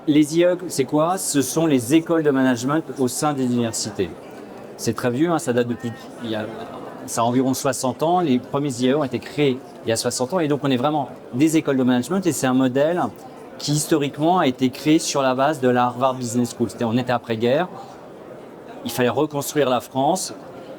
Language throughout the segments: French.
les IE, c'est quoi? Ce sont les écoles de management au sein des universités. C'est très vieux, hein, ça date depuis, ça a environ 60 ans. Les premiers IE ont été créés il y a 60 ans. Et donc, on est vraiment des écoles de management. Et c'est un modèle qui, historiquement, a été créé sur la base de la Harvard Business School. On était après-guerre. Il fallait reconstruire la France.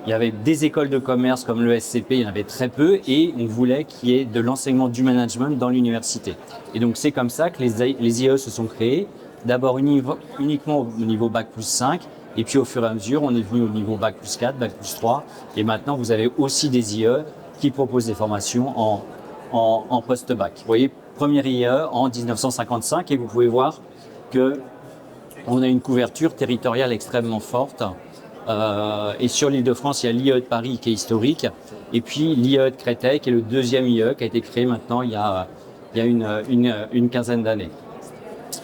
Il y avait des écoles de commerce comme le SCP, il y en avait très peu. Et on voulait qu'il y ait de l'enseignement du management dans l'université. Et donc, c'est comme ça que les IE se sont créés. D'abord uniquement au niveau Bac+5. Et puis au fur et à mesure, on est venu au niveau Bac+4, Bac+3. Et maintenant, vous avez aussi des IE qui proposent des formations en post-bac. Vous voyez, premier IE en 1955 et vous pouvez voir qu'on a une couverture territoriale extrêmement forte. Et sur l'Île-de-France, il y a l'IE de Paris qui est historique. Et puis l'IE de Créteil qui est le deuxième IE qui a été créé maintenant il y a une quinzaine d'années.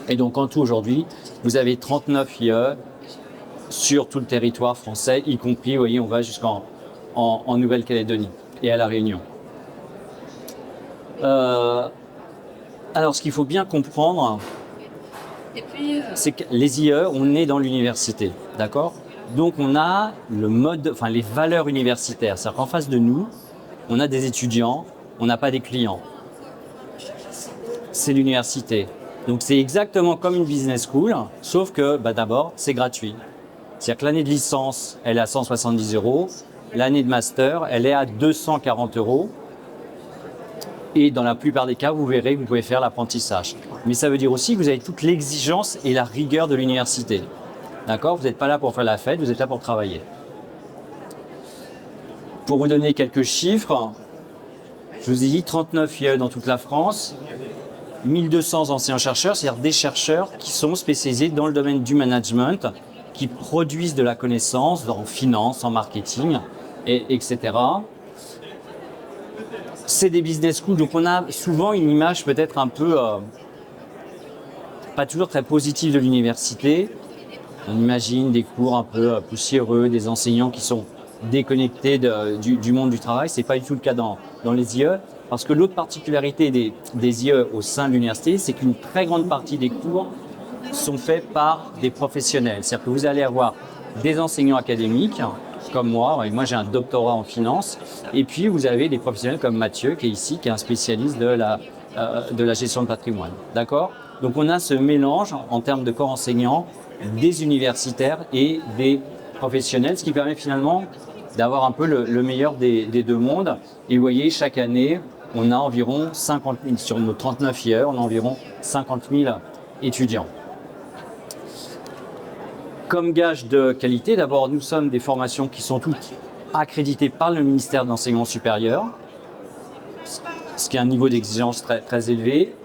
Et donc en tout aujourd'hui, vous avez 39 IE sur tout le territoire français, y compris, vous voyez, on va jusqu'en Nouvelle-Calédonie et à La Réunion. Alors, ce qu'il faut bien comprendre, c'est que les IE, on est dans l'université, d'accord? Donc, on a les valeurs universitaires. C'est-à-dire qu'en face de nous, on a des étudiants, on n'a pas des clients. C'est l'université. Donc, c'est exactement comme une business school, sauf que, d'abord, c'est gratuit. C'est-à-dire que l'année de licence, elle est à 170 €. L'année de master, elle est à 240 €. Et dans la plupart des cas, vous verrez que vous pouvez faire l'apprentissage. Mais ça veut dire aussi que vous avez toute l'exigence et la rigueur de l'université. D'accord? Vous n'êtes pas là pour faire la fête, vous êtes là pour travailler. Pour vous donner quelques chiffres, je vous ai dit 39 IE dans toute la France, 1200 anciens chercheurs, c'est-à-dire des chercheurs qui sont spécialisés dans le domaine du management, qui produisent de la connaissance en finance, en marketing, etc. C'est des business schools, donc on a souvent une image peut-être un peu pas toujours très positive de l'université. On imagine des cours un peu poussiéreux, des enseignants qui sont déconnectés du monde du travail. C'est pas du tout le cas dans les IE, parce que l'autre particularité des IE au sein de l'université, c'est qu'une très grande partie des cours sont faits par des professionnels. C'est-à-dire que vous allez avoir des enseignants académiques, comme moi j'ai un doctorat en finance, et puis vous avez des professionnels comme Mathieu, qui est ici, qui est un spécialiste de la gestion de patrimoine. D'accord? Donc on a ce mélange en termes de corps enseignants, des universitaires et des professionnels, ce qui permet finalement d'avoir un peu le meilleur des deux mondes. Et vous voyez, chaque année, on a environ 50 000, sur nos 39 IE, on a environ 50 000 étudiants. Comme gage de qualité, d'abord, nous sommes des formations qui sont toutes accréditées par le ministère de l'Enseignement supérieur, ce qui est un niveau d'exigence très, très élevé.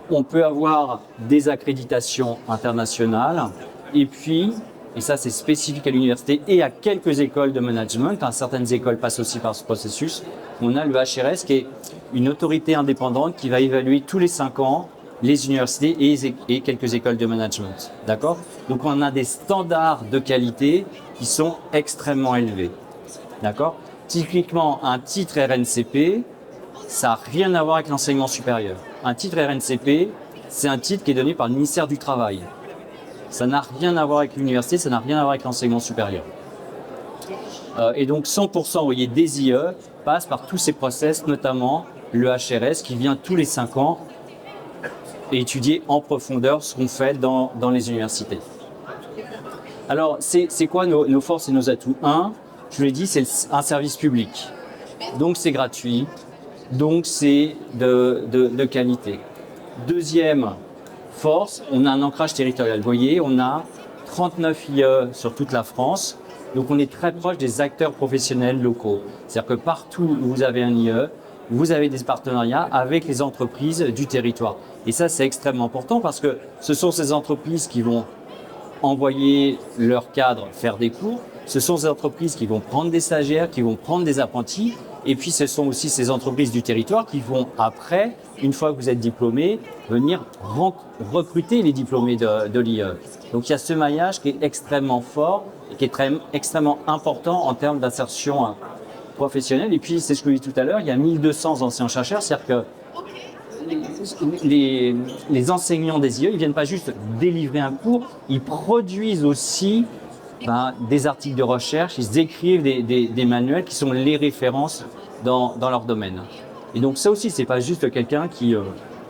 On peut avoir des accréditations internationales et puis, et ça c'est spécifique à l'université et à quelques écoles de management, certaines écoles passent aussi par ce processus, on a le HRS qui est une autorité indépendante qui va évaluer tous les 5 ans les universités et quelques écoles de management. D'accord? Donc on a des standards de qualité qui sont extrêmement élevés. D'accord? Typiquement, un titre RNCP, ça n'a rien à voir avec l'enseignement supérieur. Un titre RNCP, c'est un titre qui est donné par le ministère du Travail. Ça n'a rien à voir avec l'université, ça n'a rien à voir avec l'enseignement supérieur. Et donc 100% vous voyez, des IE passent par tous ces process, notamment le HRS qui vient tous les 5 ans et étudier en profondeur ce qu'on fait dans les universités. Alors, c'est quoi nos forces et nos atouts? Je vous l'ai dit, c'est un service public. Donc, c'est gratuit. Donc, c'est de qualité. Deuxième force, on a un ancrage territorial. Vous voyez, on a 39 IE sur toute la France. Donc, on est très proche des acteurs professionnels locaux. C'est-à-dire que partout où vous avez un IE, vous avez des partenariats avec les entreprises du territoire. Et ça, c'est extrêmement important parce que ce sont ces entreprises qui vont envoyer leurs cadres faire des cours. Ce sont ces entreprises qui vont prendre des stagiaires, qui vont prendre des apprentis. Et puis, ce sont aussi ces entreprises du territoire qui vont après, une fois que vous êtes diplômé, venir recruter les diplômés de l'IE. Donc, il y a ce maillage qui est extrêmement fort et qui est extrêmement important en termes d'insertion professionnelle. Et puis, c'est ce que je dis tout à l'heure, il y a 1200 anciens chercheurs, c'est-à-dire que les enseignants des IE, ils viennent pas juste délivrer un cours, ils produisent aussi des articles de recherche, ils écrivent des manuels qui sont les références dans leur domaine. Et donc ça aussi, c'est pas juste quelqu'un qui,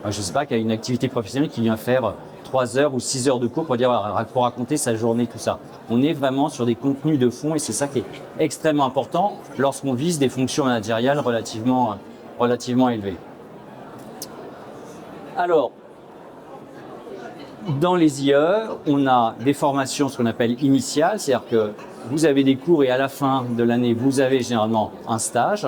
je sais pas, qui a une activité professionnelle qui vient faire 3 heures ou 6 heures de cours pour raconter sa journée, tout ça. On est vraiment sur des contenus de fond et c'est ça qui est extrêmement important lorsqu'on vise des fonctions managériales relativement élevées. Alors, dans les IE, on a des formations, ce qu'on appelle initiales, c'est-à-dire que vous avez des cours et à la fin de l'année, vous avez généralement un stage.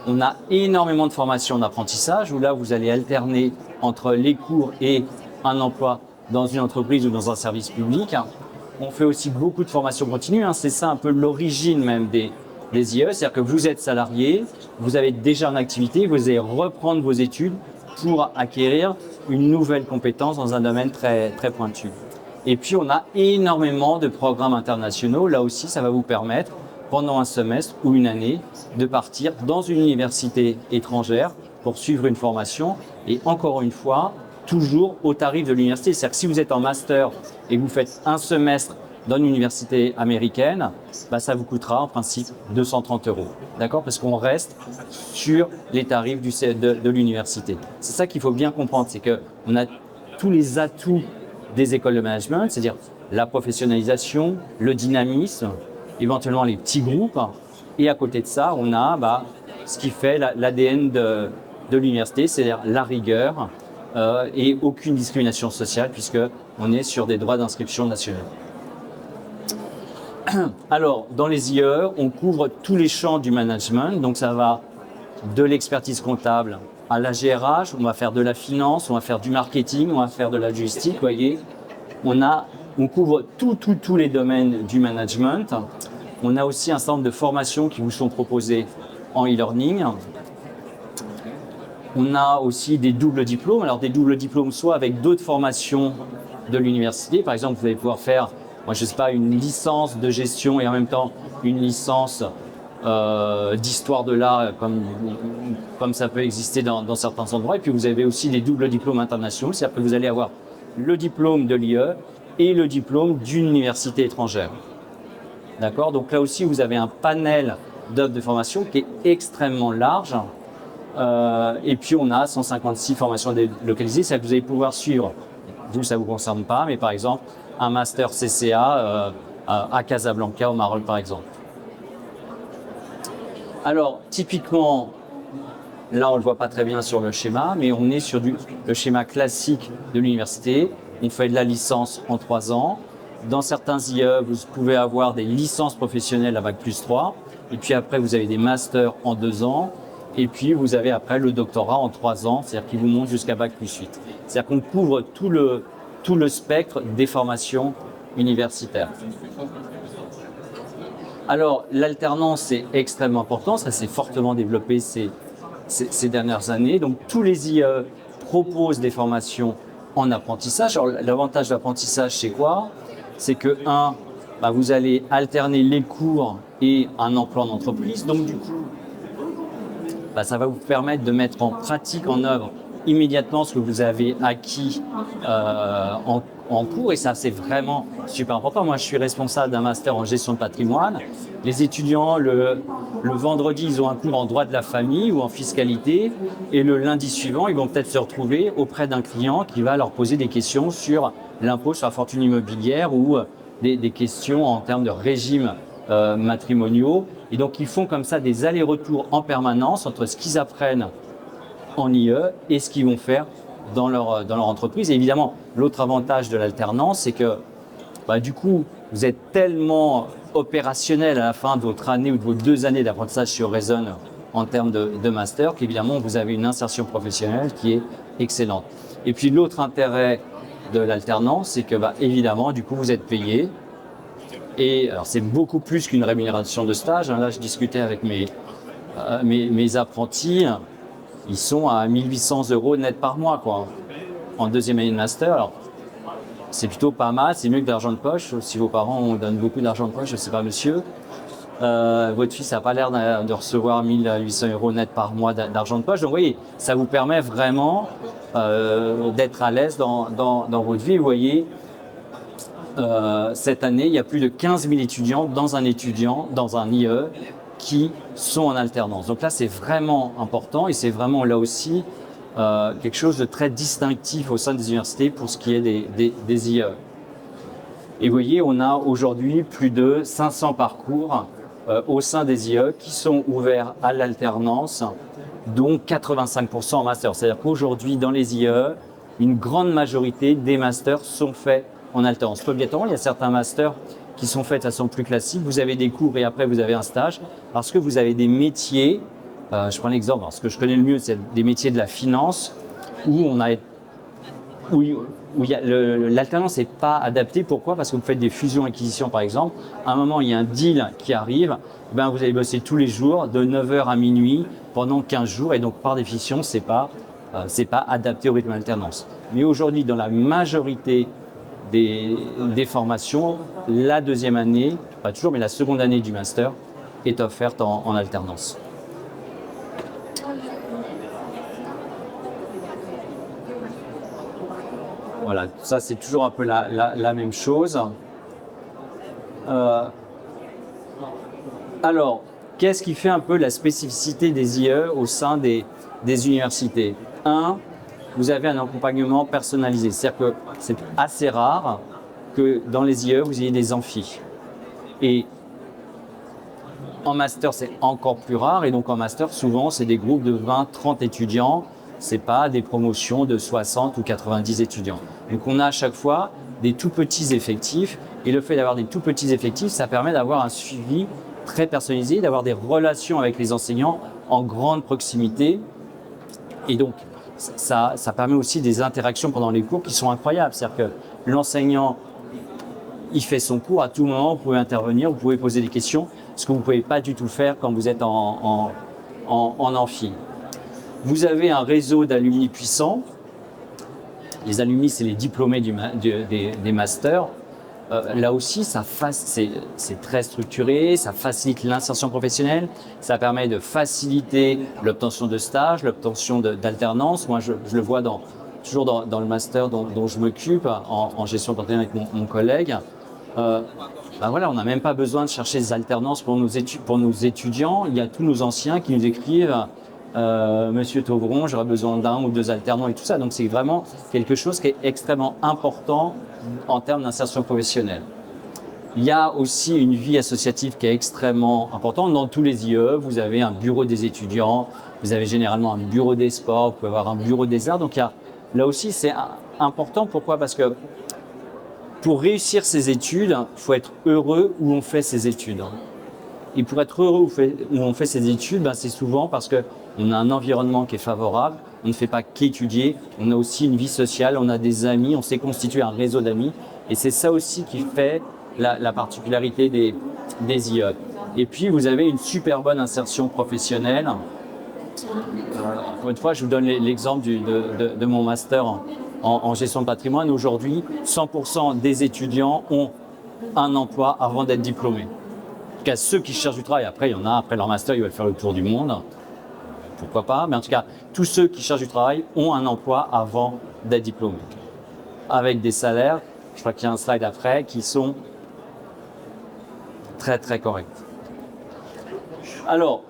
On a énormément de formations d'apprentissage où là, vous allez alterner entre les cours et un emploi dans une entreprise ou dans un service public. On fait aussi beaucoup de formations continues, c'est ça un peu l'origine même des IE, c'est-à-dire que vous êtes salarié, vous avez déjà une activité, vous allez reprendre vos études pour acquérir une nouvelle compétence dans un domaine très, très pointu. Et puis, on a énormément de programmes internationaux. Là aussi, ça va vous permettre, pendant un semestre ou une année, de partir dans une université étrangère pour suivre une formation. Et encore une fois, toujours au tarif de l'université. C'est-à-dire que si vous êtes en master et que vous faites un semestre dans une université américaine, ça vous coûtera en principe 230 €. D'accord? Parce qu'on reste sur les tarifs de l'université. C'est ça qu'il faut bien comprendre, c'est qu'on a tous les atouts des écoles de management, c'est-à-dire la professionnalisation, le dynamisme, éventuellement les petits groupes. Et à côté de ça, on a ce qui fait l'ADN de l'université, c'est-à-dire la rigueur et aucune discrimination sociale puisqu'on est sur des droits d'inscription nationaux. Alors, dans les IE, on couvre tous les champs du management. Donc, ça va de l'expertise comptable à la GRH, on va faire de la finance, on va faire du marketing, on va faire de la logistique. Vous voyez, on couvre tous les domaines du management. On a aussi un certain nombre de formations qui vous sont proposées en e-learning. On a aussi des doubles diplômes. Alors, des doubles diplômes, soit avec d'autres formations de l'université. Par exemple, vous allez pouvoir faire je sais pas, une licence de gestion et en même temps une licence d'histoire de l'art comme ça peut exister dans certains endroits. Et puis vous avez aussi des doubles diplômes internationaux, c'est-à-dire que vous allez avoir le diplôme de l'IE et le diplôme d'une université étrangère. D'accord? Donc là aussi, vous avez un panel d'offres de formation qui est extrêmement large. Et puis on a 156 formations délocalisées, c'est-à-dire que vous allez pouvoir suivre, vous ça ne vous concerne pas, mais par exemple, un master CCA à Casablanca au Maroc par exemple. Alors typiquement, là on ne le voit pas très bien sur le schéma, mais on est sur le schéma classique de l'université. On fait de la licence en 3 ans. Dans certains IE, vous pouvez avoir des licences professionnelles à Bac+3. Et puis après, vous avez des masters en 2 ans. Et puis vous avez après le doctorat en 3 ans, c'est-à-dire qu'il vous monte jusqu'à Bac+8. C'est-à-dire qu'on couvre tout le spectre des formations universitaires. Alors, l'alternance est extrêmement important, ça s'est fortement développé ces dernières années. Donc, tous les IE proposent des formations en apprentissage. Alors, l'avantage de l'apprentissage, c'est quoi? C'est que, vous allez alterner les cours et un emploi en entreprise. Donc, du coup, ça va vous permettre de mettre en pratique, en œuvre, immédiatement ce que vous avez acquis en cours, et ça c'est vraiment super important. Moi je suis responsable d'un master en gestion de patrimoine. Les étudiants le vendredi ils ont un cours en droit de la famille ou en fiscalité, et le lundi suivant ils vont peut-être se retrouver auprès d'un client qui va leur poser des questions sur l'impôt sur la fortune immobilière ou des questions en termes de régime matrimoniaux. Et donc ils font comme ça des allers-retours en permanence entre ce qu'ils apprennent en IE et ce qu'ils vont faire dans leur entreprise. Et évidemment, l'autre avantage de l'alternance, c'est que du coup, vous êtes tellement opérationnel à la fin de votre année ou de vos 2 années d'apprentissage sur Reason en termes de master, qu'évidemment, vous avez une insertion professionnelle qui est excellente. Et puis, l'autre intérêt de l'alternance, c'est que, évidemment, du coup, vous êtes payé. Et alors, c'est beaucoup plus qu'une rémunération de stage. Là, je discutais avec mes apprentis. Ils sont à 1 800 € net par mois, en 2e année de master. Alors, c'est plutôt pas mal, c'est mieux que de l'argent de poche. Si vos parents donnent beaucoup d'argent de poche, je ne sais pas, monsieur. votre fils n'a pas l'air de recevoir 1800 € net par mois d'argent de poche. Donc, vous voyez, ça vous permet vraiment d'être à l'aise dans votre vie. Vous voyez, cette année, il y a plus de 15 000 étudiants dans un IE, qui sont en alternance. Donc là, c'est vraiment important et c'est vraiment là aussi quelque chose de très distinctif au sein des universités pour ce qui est des IE. Et vous voyez, on a aujourd'hui plus de 500 parcours au sein des IE qui sont ouverts à l'alternance, dont 85% en master. C'est-à-dire qu'aujourd'hui, dans les IE, une grande majorité des masters sont faits en alternance. Obligatoirement, il y a certains masters qui sont faits de façon plus classique. Vous avez des cours et après vous avez un stage parce que vous avez des métiers. Je prends l'exemple, ce que je connais le mieux, c'est des métiers de la finance où l'alternance n'est pas adaptée. Pourquoi? Parce que vous faites des fusions-acquisitions, par exemple. À un moment, il y a un deal qui arrive. Vous allez bosser tous les jours de 9h à minuit pendant 15 jours. Et donc, par définition, c'est pas adapté au rythme d'alternance. Mais aujourd'hui, dans la majorité des formations, la deuxième année, pas toujours, mais la seconde année du master est offerte en alternance. Voilà, ça c'est toujours un peu la même chose. Alors, qu'est-ce qui fait un peu la spécificité des IE au sein des universités? Vous avez un accompagnement personnalisé. C'est-à-dire que c'est assez rare que dans les IE, vous ayez des amphis. Et en master, c'est encore plus rare. Et donc en master, souvent, c'est des groupes de 20-30 étudiants. Ce n'est pas des promotions de 60 ou 90 étudiants. Donc on a à chaque fois des tout petits effectifs. Et le fait d'avoir des tout petits effectifs, ça permet d'avoir un suivi très personnalisé, d'avoir des relations avec les enseignants en grande proximité. Et donc, ça permet aussi des interactions pendant les cours qui sont incroyables. C'est-à-dire que l'enseignant, il fait son cours, à tout moment, vous pouvez intervenir, vous pouvez poser des questions, ce que vous ne pouvez pas du tout faire quand vous êtes en amphi. Vous avez un réseau d'alumni puissants. Les alumni, c'est les diplômés des masters. Là aussi, c'est très structuré, ça facilite l'insertion professionnelle, ça permet de faciliter l'obtention de stages, l'obtention d'alternance. Moi, je le vois toujours dans le master dont je m'occupe, en gestion d'entretien avec mon collègue. Voilà, on n'a même pas besoin de chercher des alternances pour nos étudiants. Il y a tous nos anciens qui nous écrivent Monsieur Tauvron, j'aurais besoin d'un ou deux alternants et tout ça. Donc c'est vraiment quelque chose qui est extrêmement important en termes d'insertion professionnelle. Il y a aussi une vie associative qui est extrêmement importante. Dans tous les IE, vous avez un bureau des étudiants, vous avez généralement un bureau des sports, vous pouvez avoir un bureau des arts. Donc là aussi, c'est important. Pourquoi? Parce que pour réussir ses études, il faut être heureux où on fait ses études. Et pour être heureux où on fait ses études, c'est souvent parce qu'on a un environnement qui est favorable, on ne fait pas qu'étudier, on a aussi une vie sociale, on a des amis, on s'est constitué un réseau d'amis. Et c'est ça aussi qui fait la particularité des IE. Et puis, vous avez une super bonne insertion professionnelle. Encore une fois, je vous donne l'exemple de mon master en gestion de patrimoine. Aujourd'hui, 100% des étudiants ont un emploi avant d'être diplômés. En tout cas, ceux qui cherchent du travail, après, il y en a, après leur master, ils veulent faire le tour du monde. Pourquoi pas? Mais en tout cas, tous ceux qui cherchent du travail ont un emploi avant d'être diplômés. Avec des salaires, je crois qu'il y a un slide après, qui sont très, très corrects. Alors,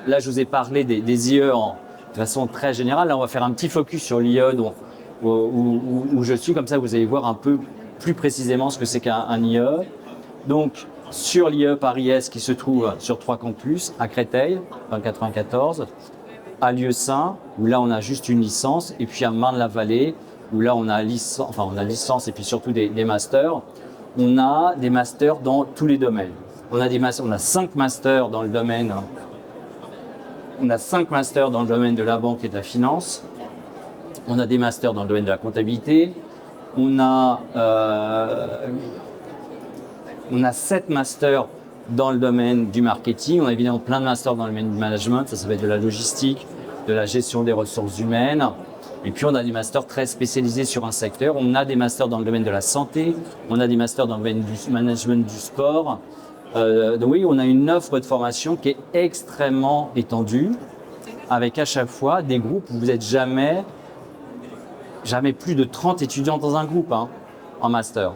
là, je vous ai parlé des IE de façon très générale. Là, on va faire un petit focus sur l'IE où je suis. Comme ça, vous allez voir un peu plus précisément ce que c'est qu'un IE. Donc, sur l'IE Paris-Est qui se trouve sur 3 campus, à Créteil, dans le 94, à Lieusaint, où là on a juste une licence, et puis à Marne-la-Vallée, où là on a licence et puis surtout des masters. On a des masters dans tous les domaines. On a 5 masters dans le domaine. On a 5 masters dans le domaine de la banque et de la finance. On a des masters dans le domaine de la comptabilité. On a 7 masters dans le domaine du marketing. On a évidemment plein de masters dans le domaine du management. Ça va être de la logistique, de la gestion des ressources humaines. Et puis, on a des masters très spécialisés sur un secteur. On a des masters dans le domaine de la santé. On a des masters dans le domaine du management du sport. Donc oui, on a une offre de formation qui est extrêmement étendue, avec à chaque fois des groupes où vous n'êtes jamais plus de 30 étudiants dans un groupe en master.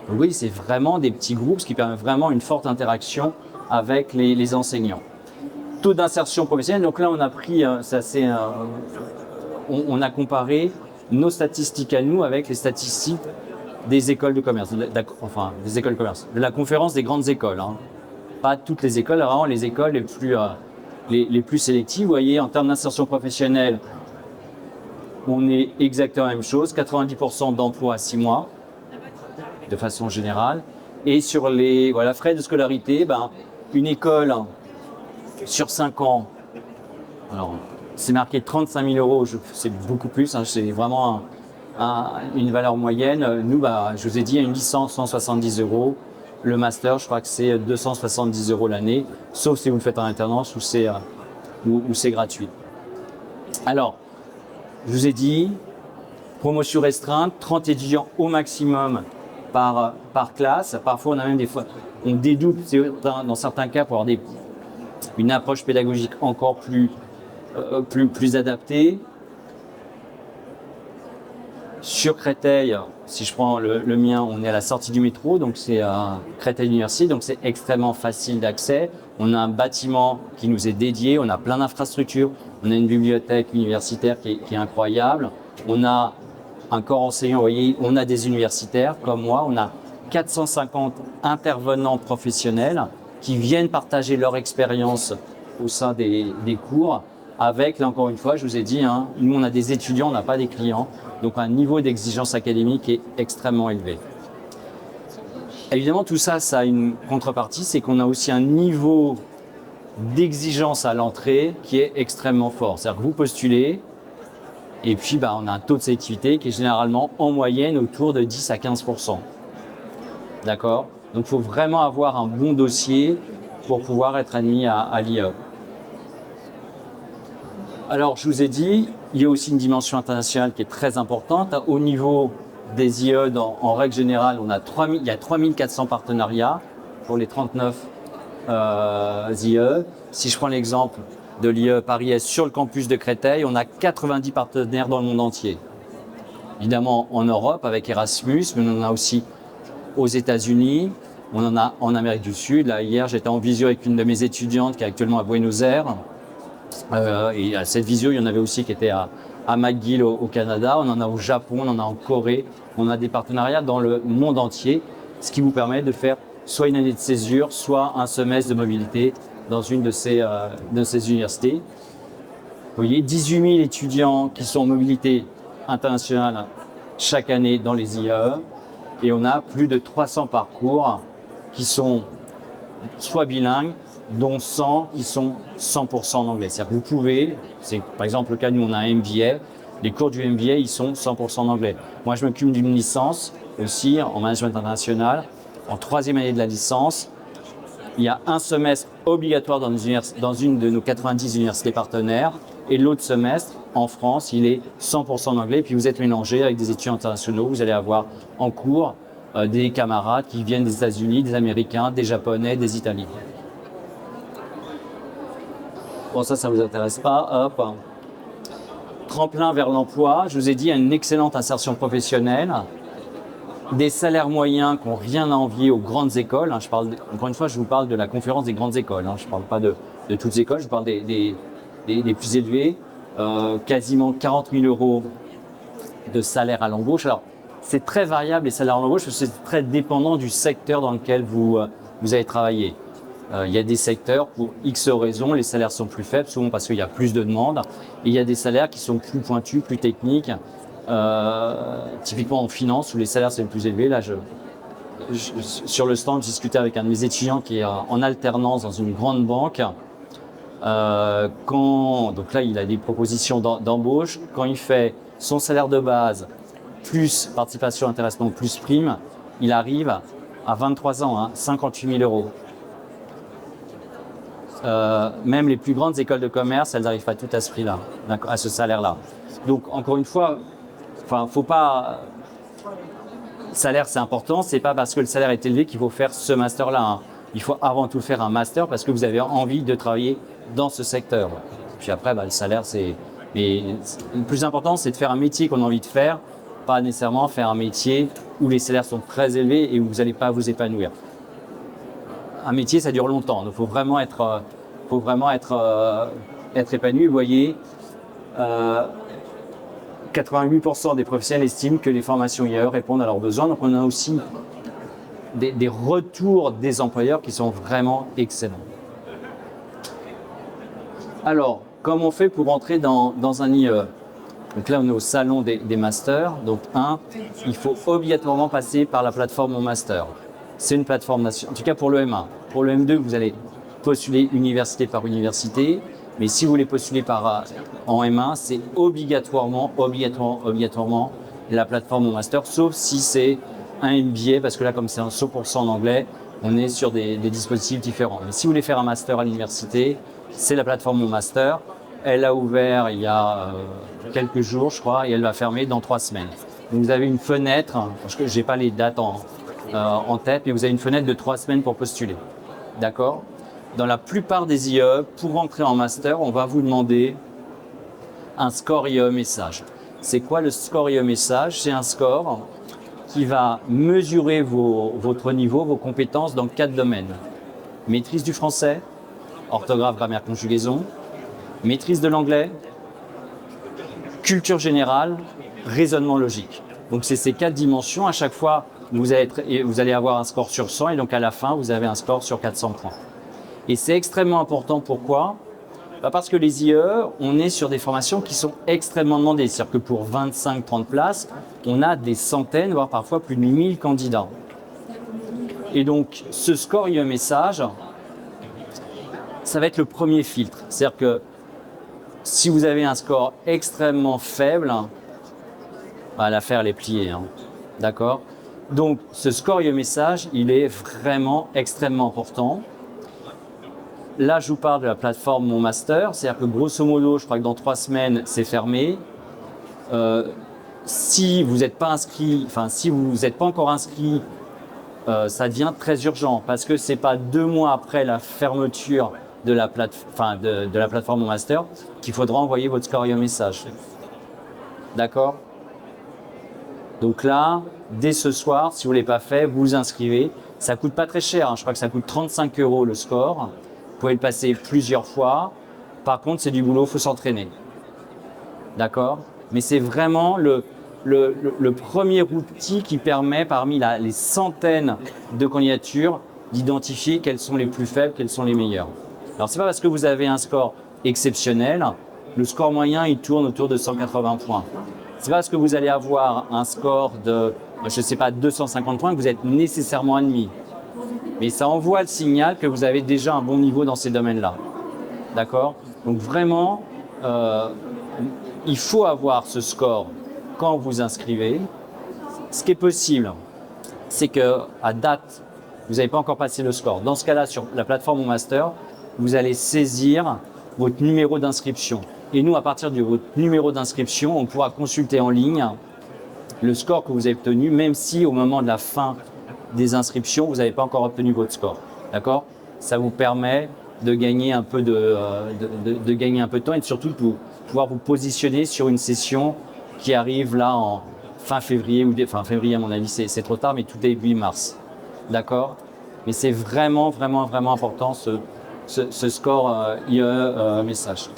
Donc oui, c'est vraiment des petits groupes, ce qui permet vraiment une forte interaction avec les enseignants. Taux d'insertion professionnelle, donc là on a pris, on a comparé nos statistiques à nous avec les statistiques des écoles de commerce, des écoles de commerce, de la conférence des grandes écoles. Pas toutes les écoles, vraiment les écoles les plus sélectives. Vous voyez, en termes d'insertion professionnelle, on est exactement la même chose, 90% d'emploi à 6 mois, de façon générale. Et sur les frais de scolarité, une école sur 5 ans, alors c'est marqué 35 000 euros, c'est beaucoup plus, c'est vraiment une valeur moyenne. Nous, je vous ai dit, une licence 170 euros, le master, je crois que c'est 270 euros l'année, sauf si vous le faites en alternance ou c'est gratuit. Alors, je vous ai dit, promotion restreinte, 30 étudiants au maximum par classe. Parfois, on a même on dédouble dans certains cas pour avoir une approche pédagogique encore plus adaptée. Sur Créteil, si je prends le mien, on est à la sortie du métro, donc c'est Créteil Université, donc c'est extrêmement facile d'accès. On a un bâtiment qui nous est dédié, on a plein d'infrastructures, on a une bibliothèque universitaire qui est incroyable, on a un corps enseignant, vous voyez, on a des universitaires comme moi, on a 450 intervenants professionnels qui viennent partager leur expérience au sein des cours avec, là encore une fois, je vous ai dit, nous on a des étudiants, on n'a pas des clients, donc un niveau d'exigence académique est extrêmement élevé. Évidemment, tout ça, ça a une contrepartie, c'est qu'on a aussi un niveau d'exigence à l'entrée qui est extrêmement fort. C'est-à-dire que vous postulez, et puis on a un taux de sélectivité qui est généralement en moyenne autour de 10 à 15%. D'accord ? Donc il faut vraiment avoir un bon dossier pour pouvoir être admis à l'IE. Alors je vous ai dit, il y a aussi une dimension internationale qui est très importante. Au niveau des IE, en règle générale, il y a 3400 partenariats pour les 39 IE. Si je prends l'exemple de l'IE Paris-Est sur le campus de Créteil, on a 90 partenaires dans le monde entier. Évidemment en Europe avec Erasmus, mais on en a aussi aux États-Unis, on en a en Amérique du Sud. Là, hier, j'étais en visio avec une de mes étudiantes qui est actuellement à Buenos Aires. Et à cette visio, il y en avait aussi qui était à McGill au Canada. On en a au Japon, on en a en Corée. On a des partenariats dans le monde entier, ce qui vous permet de faire soit une année de césure, soit un semestre de mobilité dans une de ces universités. Vous voyez, 18 000 étudiants qui sont en mobilité internationale chaque année dans les IE. Et on a plus de 300 parcours qui sont soit bilingues, dont 100 qui sont 100% en anglais. C'est-à-dire que vous pouvez, c'est par exemple le cas, nous on a un MBA, les cours du MBA ils sont 100% en anglais. Moi je m'occupe d'une licence aussi en management international. En 3e année de la licence, il y a un semestre obligatoire dans une de nos 90 universités partenaires et l'autre semestre en France il est 100% en anglais. Puis vous êtes mélangé avec des étudiants internationaux, vous allez avoir en cours des camarades qui viennent des États-Unis, des Américains, des Japonais, des Italiens. Bon, ça vous intéresse pas. Hop. Tremplin vers l'emploi. Je vous ai dit, une excellente insertion professionnelle. Des salaires moyens qui n'ont rien à envier aux grandes écoles. Encore une fois, je vous parle de la conférence des grandes écoles. Je ne parle pas de toutes les écoles, je parle des plus élevés. Quasiment 40 000 euros de salaire à l'embauche. Alors, c'est très variable les salaires à l'embauche parce que c'est très dépendant du secteur dans lequel vous allez travailler. Il y a des secteurs, pour X raisons, les salaires sont plus faibles, souvent parce qu'il y a plus de demandes. Et il y a des salaires qui sont plus pointus, plus techniques. Typiquement en finance, où les salaires sont les plus élevés. Là, sur le stand, je discutais avec un de mes étudiants qui est en alternance dans une grande banque. Donc là, il a des propositions d'embauche. Quand il fait son salaire de base, plus participation, intéressement, plus prime, il arrive à 23 ans, 58 000 euros. Même les plus grandes écoles de commerce, elles n'arrivent pas toutes à ce prix-là, à ce salaire-là. Donc, encore une fois, faut pas salaire, c'est important. C'est pas parce que le salaire est élevé qu'il faut faire ce master-là, hein. Il faut avant tout faire un master parce que vous avez envie de travailler dans ce secteur. Puis après, le salaire, c'est... Mais le plus important, c'est de faire un métier qu'on a envie de faire, pas nécessairement faire un métier où les salaires sont très élevés et où vous n'allez pas vous épanouir. Un métier, ça dure longtemps. Donc, il faut vraiment être épanoui. Vous voyez, 88% des professionnels estiment que les formations IAE répondent à leurs besoins. Donc, on a aussi des retours des employeurs qui sont vraiment excellents. Alors, comment on fait pour entrer dans un IE? Donc là, on est au salon des masters. Donc, il faut obligatoirement passer par la plateforme Mon Master. C'est une plateforme nationale, en tout cas pour le M1. Pour le M2, vous allez postuler université par université. Mais si vous voulez postuler en M1, c'est obligatoirement la plateforme Mon Master, sauf si c'est un MBA, parce que là, comme c'est un 100% en anglais, on est sur des dispositifs différents. Mais si vous voulez faire un master à l'université, c'est la plateforme Mon Master. Elle a ouvert il y a quelques jours, je crois, et elle va fermer dans 3 semaines. Donc vous avez une fenêtre, parce que je n'ai pas les dates en tête, mais vous avez une fenêtre de 3 semaines pour postuler. D'accord? Dans la plupart des IE, pour entrer en master, on va vous demander un score IE message. C'est quoi le score IE message? C'est un score qui va mesurer votre niveau, vos compétences dans 4 domaines. Maîtrise du français, orthographe, grammaire, conjugaison, maîtrise de l'anglais, culture générale, raisonnement logique. Donc c'est ces 4 dimensions. À chaque fois, vous allez avoir un score sur 100 et donc à la fin, vous avez un score sur 400 points. Et c'est extrêmement important. Pourquoi? Parce que les IE, on est sur des formations qui sont extrêmement demandées. C'est-à-dire que pour 25-30 places, on a des centaines, voire parfois plus de 1000 candidats. Et donc, ce score IE message, ça va être le premier filtre. C'est-à-dire que si vous avez un score extrêmement faible, l'affaire elle est pliée. D'accord? Donc, ce score IE message, il est vraiment extrêmement important. Là, je vous parle de la plateforme Mon Master, c'est-à-dire que grosso modo, je crois que dans 3 semaines, c'est fermé. Si vous n'êtes pas inscrit, si vous n'êtes pas encore inscrit, ça devient très urgent parce que c'est pas 2 mois après la fermeture de la plateforme Mon Master qu'il faudra envoyer votre score IE message. D'accord? Donc là, dès ce soir, si vous ne l'avez pas fait, vous vous inscrivez. Ça coûte pas très cher, je crois que ça coûte 35 € le score. Vous pouvez le passer plusieurs fois. Par contre, c'est du boulot, il faut s'entraîner. D'accord? Mais c'est vraiment le premier outil qui permet, parmi les centaines de candidatures, d'identifier quelles sont les plus faibles, quelles sont les meilleures. Alors, ce n'est pas parce que vous avez un score exceptionnel. Le score moyen, il tourne autour de 180 points. Ce n'est pas parce que vous allez avoir un score de, 250 points que vous êtes nécessairement admis. Mais ça envoie le signal que vous avez déjà un bon niveau dans ces domaines-là. D'accord? Donc vraiment, il faut avoir ce score quand vous inscrivez. Ce qui est possible, c'est qu'à date, vous n'avez pas encore passé le score. Dans ce cas-là, sur la plateforme Mon Master, vous allez saisir votre numéro d'inscription. Et nous, à partir de votre numéro d'inscription, on pourra consulter en ligne le score que vous avez obtenu, même si au moment de la fin des inscriptions, vous n'avez pas encore obtenu votre score. D'accord? Ça vous permet de gagner un peu de temps et surtout de pouvoir vous positionner sur une session qui arrive là en fin février, février à mon avis c'est trop tard, mais tout début mars. D'accord? Mais c'est vraiment important ce score IE message.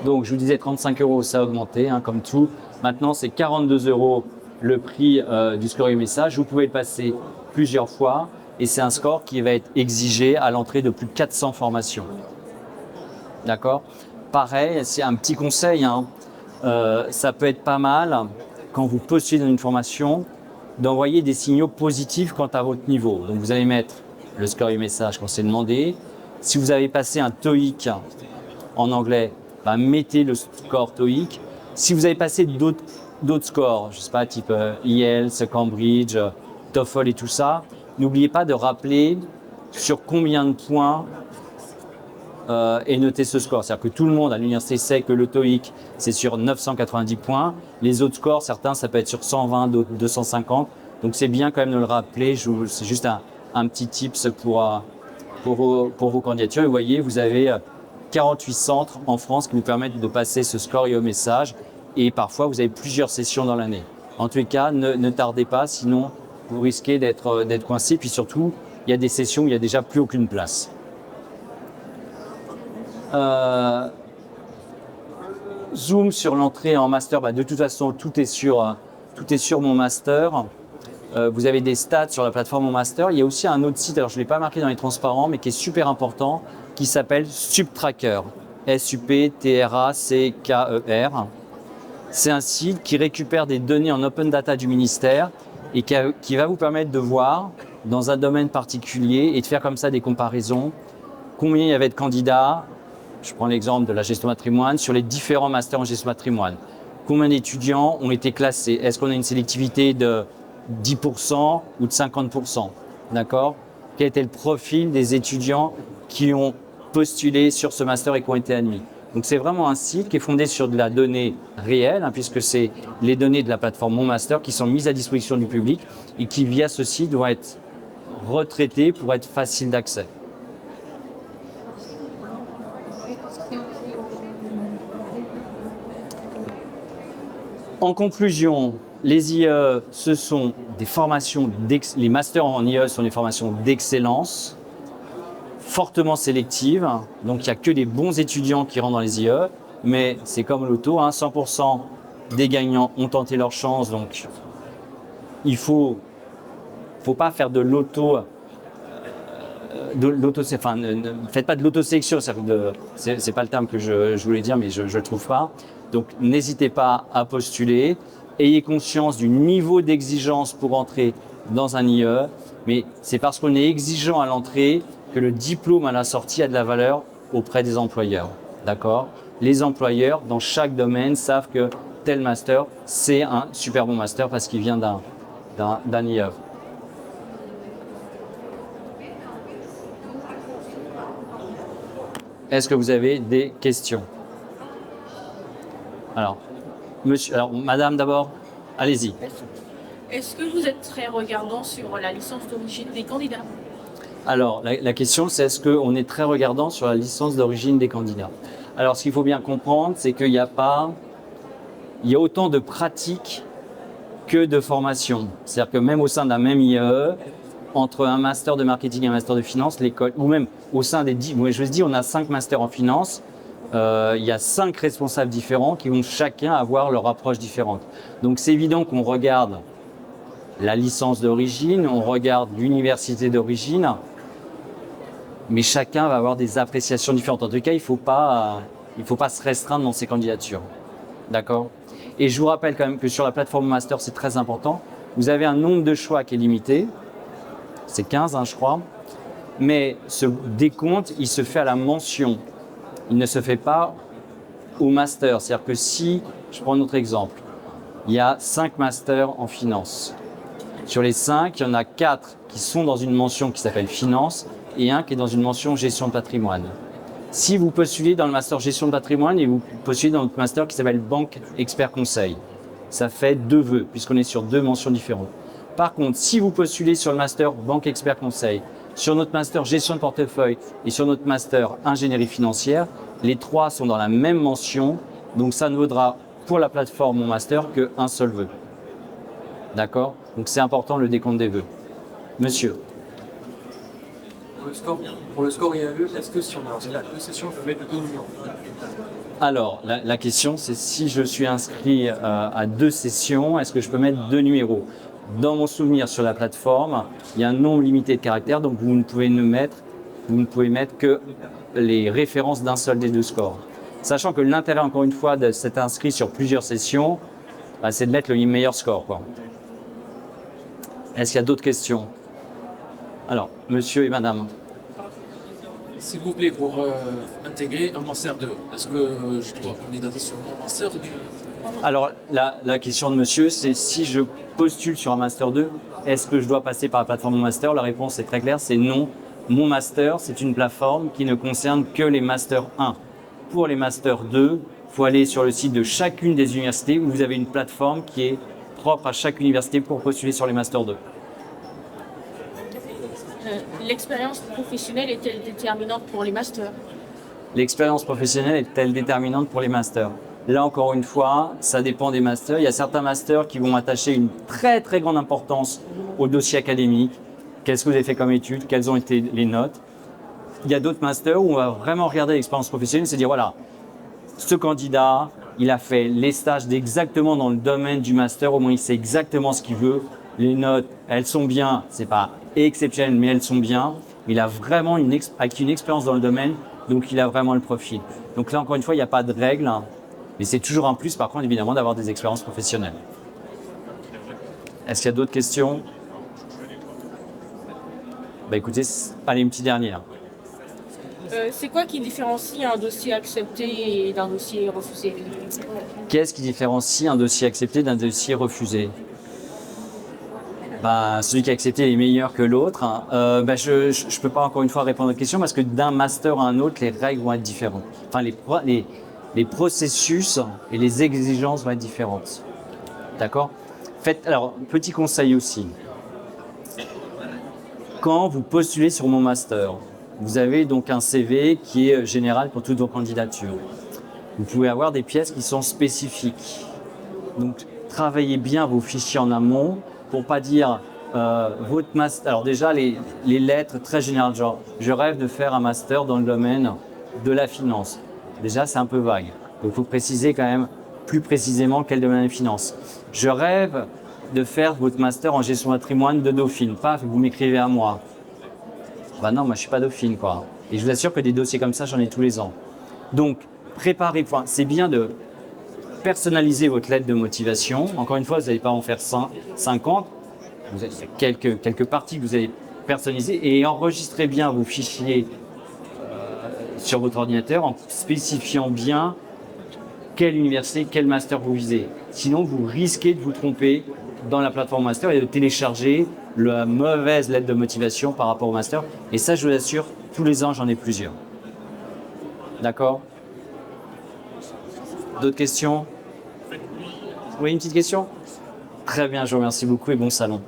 Donc, je vous disais 35 €, ça a augmenté, comme tout. Maintenant, c'est 42 € le prix du score IE message. Vous pouvez le passer plusieurs fois et c'est un score qui va être exigé à l'entrée de plus de 400 formations. D'accord? Pareil, c'est un petit conseil, ça peut être pas mal, quand vous postulez dans une formation, d'envoyer des signaux positifs quant à votre niveau. Donc, vous allez mettre le score IE message quand c'est demandé. Si vous avez passé un TOEIC en anglais, mettez le score TOEIC. Si vous avez passé d'autres scores, je ne sais pas, type IELTS, Cambridge, TOEFL et tout ça, n'oubliez pas de rappeler sur combien de points et noter ce score. C'est-à-dire que tout le monde à l'université sait que le TOEIC, c'est sur 990 points. Les autres scores, certains, ça peut être sur 120, d'autres 250. Donc c'est bien quand même de le rappeler. C'est juste un petit tips pour vos candidatures. Et vous voyez, vous avez 48 centres en France qui vous permettent de passer ce score et au message. Et parfois, vous avez plusieurs sessions dans l'année. En tous les cas, ne tardez pas, sinon vous risquez d'être coincé. Puis surtout, il y a des sessions où il n'y a déjà plus aucune place. Zoom sur l'entrée en master. De toute façon, tout est sur mon master. Vous avez des stats sur la plateforme Mon Master. Il y a aussi un autre site, alors je ne l'ai pas marqué dans les transparents, mais qui est super important, qui s'appelle SupTracker. SUPTRACKER. C'est un site qui récupère des données en open data du ministère et qui va vous permettre de voir dans un domaine particulier et de faire comme ça des comparaisons. Combien il y avait de candidats, je prends l'exemple de la gestion patrimoine, sur les différents masters en gestion patrimoine. Combien d'étudiants ont été classés? Est-ce qu'on a une sélectivité de 10% ou de 50%? D'accord? Quel était le profil des étudiants qui ont postulé sur ce master et qui ont été admis? Donc c'est vraiment un site qui est fondé sur de la donnée réelle, puisque c'est les données de la plateforme Mon Master qui sont mises à disposition du public et qui, via ce site, vont être retraitées pour être faciles d'accès. En conclusion, les IE, ce sont des formations, les masters en IE sont des formations d'excellence, fortement sélectives. Donc, il n'y a que des bons étudiants qui rentrent dans les IE, mais c'est comme l'auto, 100% des gagnants ont tenté leur chance. Donc, il faut pas faire de l'auto. Ne faites pas de l'autosélection, c'est pas le terme que je voulais dire, mais je ne le trouve pas. Donc n'hésitez pas à postuler, ayez conscience du niveau d'exigence pour entrer dans un IE, mais c'est parce qu'on est exigeant à l'entrée que le diplôme à la sortie a de la valeur auprès des employeurs. D'accord? Les employeurs, dans chaque domaine, savent que tel master, c'est un super bon master parce qu'il vient d'un IE. Est-ce que vous avez des questions? Alors, madame d'abord, allez-y. Est-ce que vous êtes très regardant sur la licence d'origine des candidats? Alors, la question, c'est est-ce qu'on est très regardant sur la licence d'origine des candidats? Alors, ce qu'il faut bien comprendre, c'est qu'il y a autant de pratiques que de formation. C'est-à-dire que même au sein d'un même IE, entre un master de marketing et un master de finance, l'école, ou même au sein des 10, je vous dis, on a 5 masters en finance, il y a 5 responsables différents qui vont chacun avoir leur approche différente. Donc c'est évident qu'on regarde la licence d'origine, on regarde l'université d'origine, mais chacun va avoir des appréciations différentes. En tout cas, il ne faut pas se restreindre dans ses candidatures. D'accord? Et je vous rappelle quand même que sur la plateforme Master, c'est très important. Vous avez un nombre de choix qui est limité. C'est 15, je crois. Mais ce décompte, il se fait à la mention. Il ne se fait pas au master. C'est-à-dire que si, je prends un autre exemple, il y a 5 masters en finance. Sur les 5, il y en a 4 qui sont dans une mention qui s'appelle finance et un qui est dans une mention gestion de patrimoine. Si vous postulez dans le master gestion de patrimoine et vous postulez dans notre master qui s'appelle banque expert conseil, ça fait 2 vœux puisqu'on est sur 2 mentions différentes. Par contre, si vous postulez sur le master banque expert conseil, sur notre master gestion de portefeuille et sur notre master ingénierie financière, les 3 sont dans la même mention, donc ça ne vaudra pour la plateforme Mon Master qu'un seul vœu. D'accord? Donc c'est important le décompte des vœux. Monsieur. Pour le score IAE, est-ce que si on a 2 sessions, on peut mettre 2 numéros? Alors, la question, c'est si je suis inscrit à 2 sessions, est-ce que je peux mettre 2 numéros? Dans mon souvenir sur la plateforme, il y a un nombre limité de caractères, donc vous ne pouvez mettre que les références d'un seul des 2 scores. Sachant que l'intérêt, encore une fois, de s'être inscrit sur plusieurs sessions, c'est de mettre le meilleur score, quoi. Est-ce qu'il y a d'autres questions? Alors, monsieur et madame. S'il vous plaît, pour intégrer un master 2, est-ce que je dois candidater sur mon master? Alors, la question de monsieur, c'est si je postule sur un master 2, est-ce que je dois passer par la plateforme Mon Master? La réponse est très claire, c'est non. Mon Master, c'est une plateforme qui ne concerne que les Master 1. Pour les Master 2, il faut aller sur le site de chacune des universités où vous avez une plateforme qui est propre à chaque université pour postuler sur les Master 2. L'expérience professionnelle est-elle déterminante pour les masters? L'expérience professionnelle est-elle déterminante pour les masters? Là, encore une fois, ça dépend des masters. Il y a certains masters qui vont attacher une très très grande importance au dossier académique. Qu'est-ce que vous avez fait comme études? Quelles ont été les notes? Il y a d'autres masters où on va vraiment regarder l'expérience professionnelle, c'est dire voilà, ce candidat, il a fait les stages exactement dans le domaine du master, au moins il sait exactement ce qu'il veut. Les notes, elles sont bien, c'est pas exceptionnel, mais elles sont bien. Il a vraiment acquis une expérience dans le domaine, donc il a vraiment le profil. Donc là, encore une fois, il n'y a pas de règle, hein, mais c'est toujours un plus, par contre, évidemment, d'avoir des expériences professionnelles. Est-ce qu'il y a d'autres questions? Bah écoutez, allez, une petite dernière. C'est quoi qui différencie un dossier accepté d'un dossier refusé? Qu'est-ce qui différencie un dossier accepté d'un dossier refusé? Bah, celui qui a accepté est meilleur que l'autre. Hein. Je ne peux pas encore une fois répondre à votre question parce que d'un master à un autre, les règles vont être différentes. Enfin, les processus et les exigences vont être différentes. D'accord? Alors, petit conseil aussi. Quand vous postulez sur mon master, vous avez donc un CV qui est général pour toutes vos candidatures. Vous pouvez avoir des pièces qui sont spécifiques. Donc, travaillez bien vos fichiers en amont pour pas dire votre master. Alors déjà, les lettres très générales, genre je rêve de faire un master dans le domaine de la finance. Déjà, c'est un peu vague. Donc, il faut préciser quand même plus précisément quel domaine de finance. Je rêve de faire votre master en gestion de patrimoine de Dauphine. Paf, vous m'écrivez à moi. Bah non, moi je suis pas Dauphine, quoi. Et je vous assure que des dossiers comme ça, j'en ai tous les ans. Donc, préparez. C'est bien de personnaliser votre lettre de motivation. Encore une fois, vous n'allez pas en faire 50. Vous avez quelques parties que vous allez personnaliser et enregistrez bien vos fichiers sur votre ordinateur en spécifiant bien quelle université, quel master vous visez. Sinon, vous risquez de vous tromper dans la plateforme master et de télécharger la mauvaise lettre de motivation par rapport au master. Et ça, je vous assure, tous les ans, j'en ai plusieurs. D'accord? D'autres questions? Oui, une petite question? Très bien, je vous remercie beaucoup et bon salon.